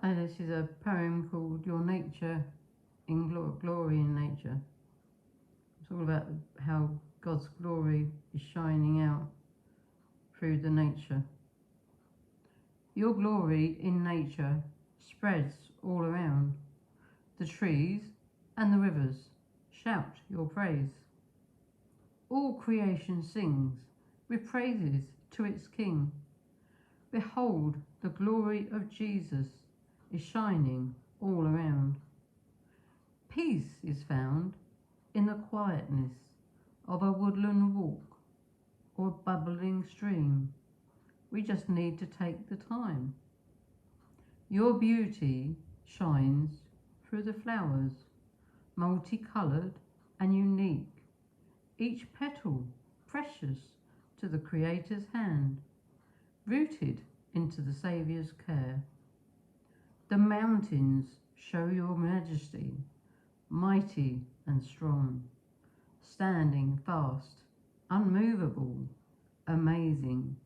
This is a poem called Your Nature in Glory in Nature. It's all about how God's glory is shining out through the nature. Your glory in nature spreads all around. The trees and the rivers shout your praise. All creation sings with praises to its King. Behold, the glory of Jesus is shining all around. Peace is found in the quietness of a woodland walk or a bubbling stream. We just need to take the time. Your beauty shines through the flowers, multicoloured and unique, each petal precious to the Creator's hand, rooted into the Saviour's care. The mountains show your majesty, mighty and strong, standing fast, unmovable, amazing,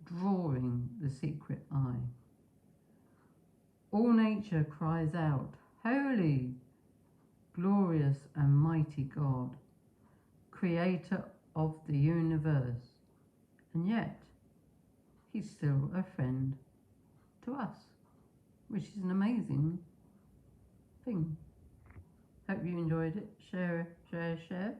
drawing the secret eye. All nature cries out, Holy, glorious and mighty God, Creator of the universe. And yet, He's still a friend to us, which is an amazing thing. Hope you enjoyed it. Share, share, share.